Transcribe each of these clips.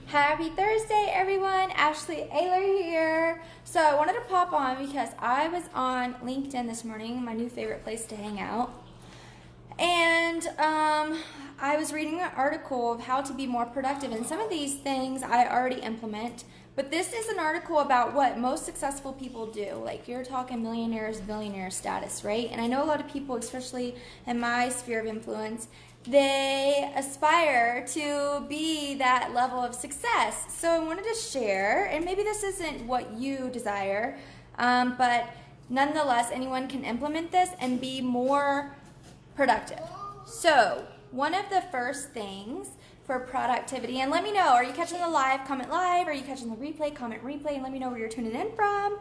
Happy Thursday, everyone. Ashley Ayler here. So I wanted to pop on because I was on LinkedIn this morning, my new favorite place to hang out. And I was reading an article of how to be more productive. And some of these things I already implement. But this is an article about what most successful people do. Like, you're talking millionaires, billionaire status, right? And I know a lot of people, especially in my sphere of influence, they aspire to be that level of success. So I wanted to share, and maybe this isn't what you desire, but nonetheless, anyone can implement this and be more productive. So one of the first things for productivity, and let me know, are you catching the live? Comment live. Are you catching the replay? Comment replay, and let me know where you're tuning in from.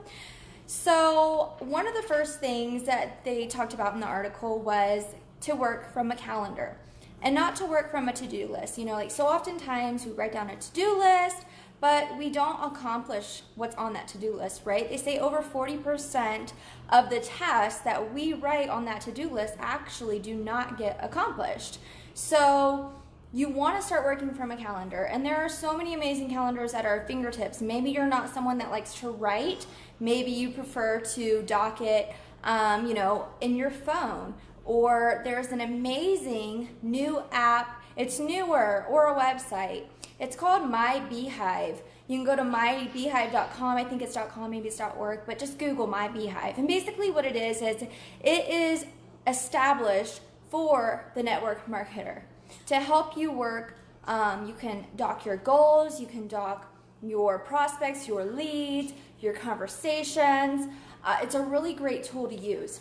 So one of the first things that they talked about in the article was to work from a calendar. And not to work from a to-do list. You know, like, so oftentimes we write down a to-do list, but we don't accomplish what's on that to-do list, right? They say over 40% of the tasks that we write on that to-do list actually do not get accomplished. So you want to start working from a calendar, and there are so many amazing calendars at our fingertips. Maybe you're not someone that likes to write. Maybe you prefer to dock it, in your phone. Or there's an amazing new app, it's newer, or a website. It's called MyBeehive. You can go to mybeehive.com, I think it's .com, maybe it's .org, but just Google MyBeehive. And basically what it is established for the network marketer to help you work. You can dock your goals, you can dock your prospects, your leads, your conversations. It's a really great tool to use.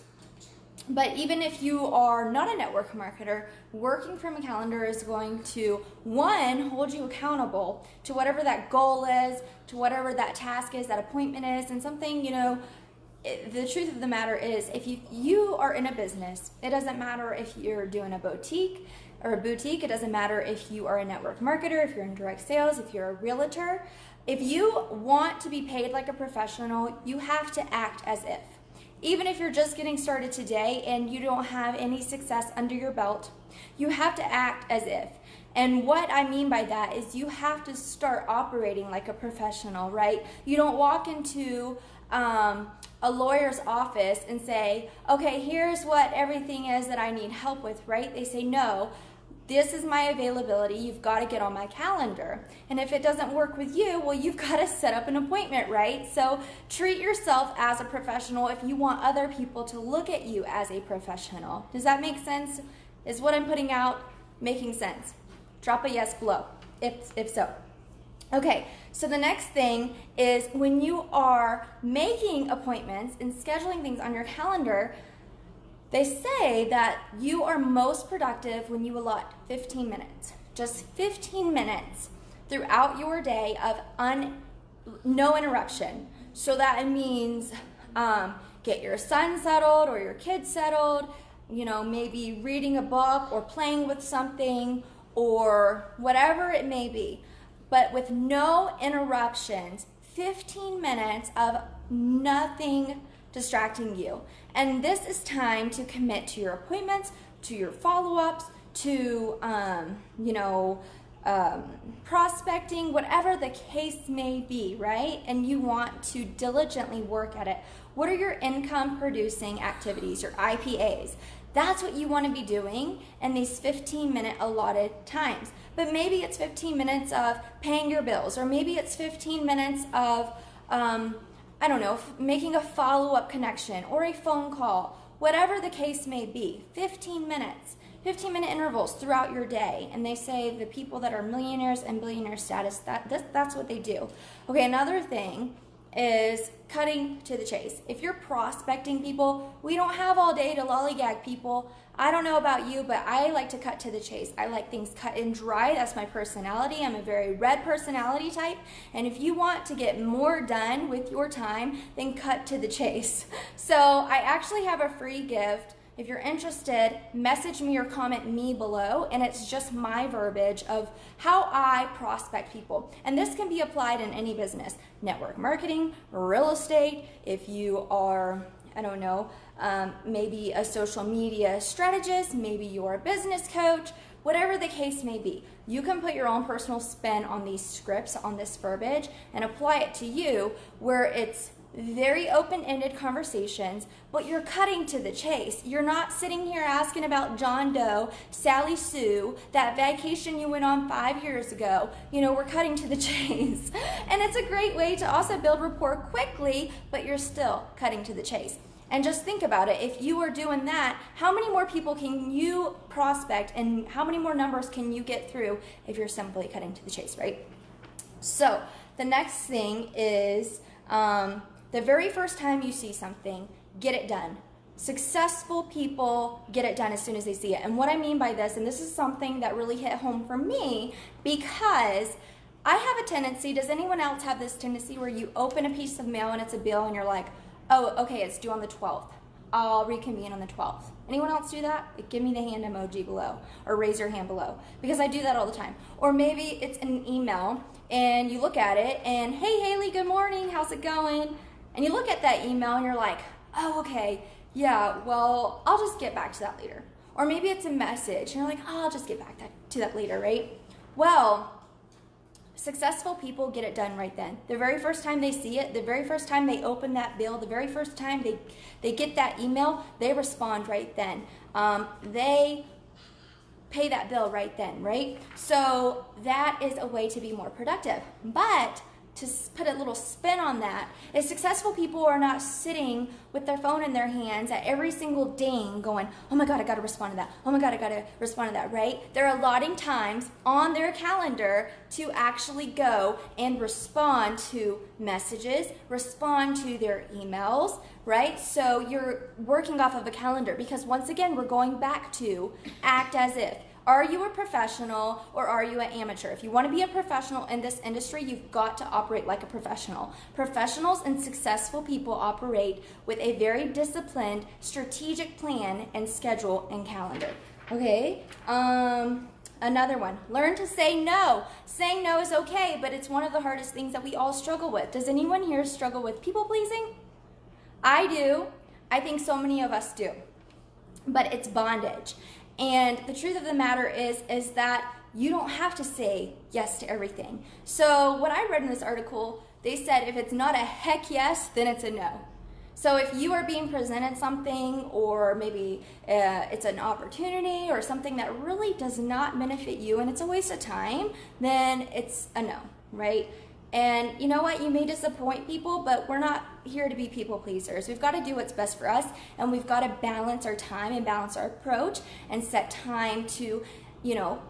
But even if you are not a network marketer, working from a calendar is going to, one, hold you accountable to whatever that goal is, to whatever that task is, that appointment is, and something, the truth of the matter is, if you are in a business, it doesn't matter if you're doing a boutique, it doesn't matter if you are a network marketer, if you're in direct sales, if you're a realtor. If you want to be paid like a professional, you have to act as if. Even if you're just getting started today and you don't have any success under your belt, you have to act as if. And what I mean by that is you have to start operating like a professional, right? You don't walk into a lawyer's office and say, okay, here's what everything is that I need help with, right? They say, no, this is my availability, you've got to get on my calendar. And if it doesn't work with you, well, you've got to set up an appointment, right? So treat yourself as a professional if you want other people to look at you as a professional. Does that make sense? Is what I'm putting out making sense? Drop a yes below, if so. Okay, so the next thing is when you are making appointments and scheduling things on your calendar, they say that you are most productive when you allot 15 minutes, just 15 minutes throughout your day of no interruption. So that means get your son settled or your kids settled, maybe reading a book or playing with something or whatever it may be, but with no interruptions, 15 minutes of nothing distracting you. And this is time to commit to your appointments, to your follow-ups, to prospecting, whatever the case may be, right? And you want to diligently work at it. What are your income producing activities, your IPAs? That's what you want to be doing in these 15-minute allotted times. But maybe it's 15 minutes of paying your bills, or maybe it's 15 minutes of making a follow-up connection or a phone call, whatever the case may be. 15 minutes, 15-minute intervals throughout your day. And they say the people that are millionaires and billionaire status, that's what they do. Okay, another thing is cutting to the chase. If you're prospecting people, we don't have all day to lollygag people. I don't know about you, but I like to cut to the chase. I like things cut and dry. That's my personality. I'm a very red personality type. And if you want to get more done with your time, then cut to the chase. So I actually have a free gift. If you're interested, message me or comment me below, and it's just my verbiage of how I prospect people. And this can be applied in any business, network marketing, real estate, if you are, maybe a social media strategist, maybe you're a business coach, whatever the case may be. You can put your own personal spin on these scripts, on this verbiage, and apply it to you where it's very open-ended conversations, but you're cutting to the chase. You're not sitting here asking about John Doe, Sally Sue, that vacation you went on 5 years ago. We're cutting to the chase. And it's a great way to also build rapport quickly, but you're still cutting to the chase. And just think about it. If you are doing that, how many more people can you prospect and how many more numbers can you get through if you're simply cutting to the chase, right? So the next thing is the very first time you see something, get it done. Successful people get it done as soon as they see it. And what I mean by this, and this is something that really hit home for me, because I have a tendency, does anyone else have this tendency where you open a piece of mail and it's a bill and you're like, oh, okay, it's due on the 12th. I'll reconvene on the 12th. Anyone else do that? Give me the hand emoji below or raise your hand below, because I do that all the time. Or maybe it's an email and you look at it and, hey, Haley, good morning, how's it going? And you look at that email and you're like, oh, okay, yeah, well, I'll just get back to that later. Or maybe it's a message and you're like, oh, I'll just get back to that later, right? Well, successful people get it done right then. The very first time they see it, the very first time they open that bill, the very first time they get that email, they respond right then. They pay that bill right then, right? So that is a way to be more productive. But to put a little spin on that, is successful people are not sitting with their phone in their hands at every single ding going, oh my God, I gotta respond to that. Oh my God, I gotta respond to that, right? They're allotting times on their calendar to actually go and respond to messages, respond to their emails, right? So you're working off of a calendar, because once again, we're going back to act as if. Are you a professional or are you an amateur? If you want to be a professional in this industry, you've got to operate like a professional. Professionals and successful people operate with a very disciplined, strategic plan and schedule and calendar. Okay? Another one, learn to say no. Saying no is okay, but it's one of the hardest things that we all struggle with. Does anyone here struggle with people pleasing? I do. I think so many of us do. But it's bondage. And the truth of the matter is that you don't have to say yes to everything. So what I read in this article, they said if it's not a heck yes, then it's a no. So if you are being presented something, or maybe it's an opportunity or something that really does not benefit you and it's a waste of time, then it's a no, right? And you know what? You may disappoint people, but we're not here to be people pleasers. We've got to do what's best for us, and we've got to balance our time and balance our approach and set time to,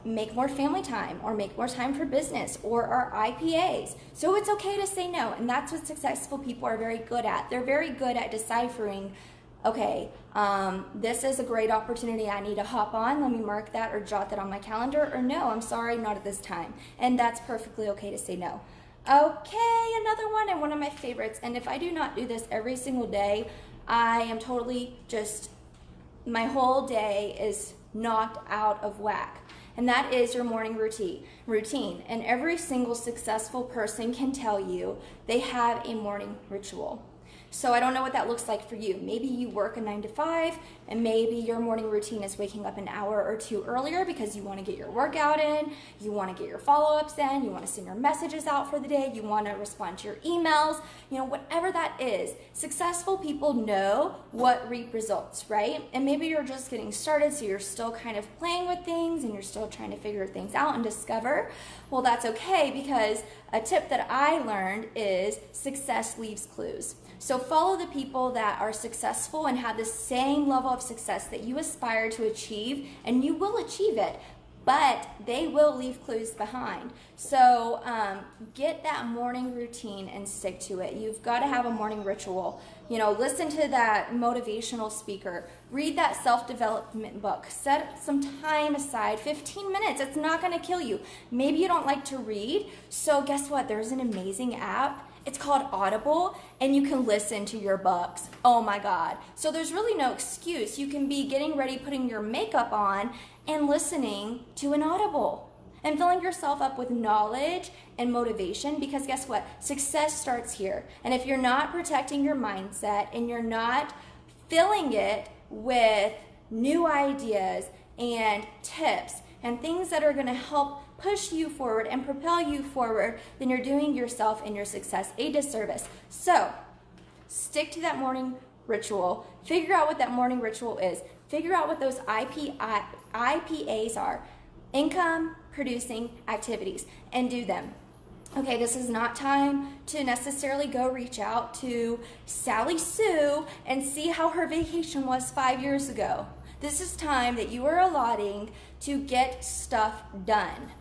make more family time or make more time for business or our IPAs. So it's okay to say no, and that's what successful people are very good at. They're very good at deciphering, okay, this is a great opportunity, I need to hop on, let me mark that or jot that on my calendar, or no, I'm sorry, not at this time. And that's perfectly okay to say no. Okay, another one, and one of my favorites, and if I do not do this every single day, I am totally my whole day is knocked out of whack. And that is your morning routine. And every single successful person can tell you they have a morning ritual. So I don't know what that looks like for you. Maybe you work a 9 to 5, and maybe your morning routine is waking up an hour or two earlier because you want to get your workout in, you want to get your follow-ups in, you want to send your messages out for the day, you want to respond to your emails, whatever that is. Successful people know what reap results, right? And maybe you're just getting started, so you're still kind of playing with things and you're still trying to figure things out and discover. Well, that's okay, because a tip that I learned is success leaves clues. So follow the people that are successful and have the same level of success that you aspire to achieve, and you will achieve it, but they will leave clues behind. So get that morning routine and stick to it. You've got to have a morning ritual. Listen to that motivational speaker. Read that self-development book. Set some time aside, 15 minutes. It's not going to kill you. Maybe you don't like to read, so guess what? There's an amazing app. It's called Audible, and you can listen to your books. Oh my God. So there's really no excuse. You can be getting ready, putting your makeup on, and listening to an Audible and filling yourself up with knowledge and motivation, because guess what? Success starts here. And if you're not protecting your mindset and you're not filling it with new ideas and tips and things that are going to help push you forward and propel you forward, then you're doing yourself and your success a disservice. So stick to that morning ritual. Figure out what that morning ritual is. Figure out what those IPAs are, income producing activities, and do them. Okay, this is not time to necessarily go reach out to Sally Sue and see how her vacation was 5 years ago. This is time that you are allotting to get stuff done,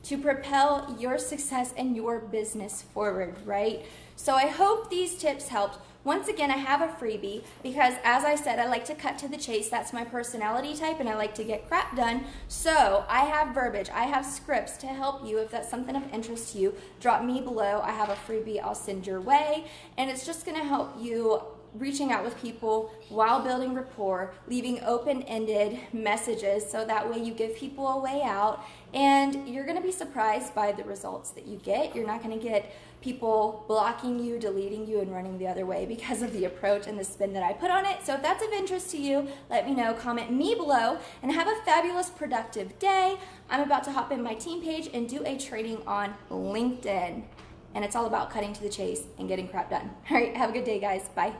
to propel your success and your business forward, right? So I hope these tips helped. Once again, I have a freebie because, as I said, I like to cut to the chase. That's my personality type, and I like to get crap done. So I have verbiage, I have scripts to help you. If that's something of interest to you, drop me below. I have a freebie I'll send your way, and it's just going to help you reaching out with people while building rapport, leaving open-ended messages so that way you give people a way out, and you're going to be surprised by the results that you get. You're not going to get people blocking you, deleting you, and running the other way because of the approach and the spin that I put on it. So if that's of interest to you, let me know. Comment me below, and have a fabulous, productive day. I'm about to hop in my team page and do a training on LinkedIn, and it's all about cutting to the chase and getting crap done. All right, have a good day, guys. Bye.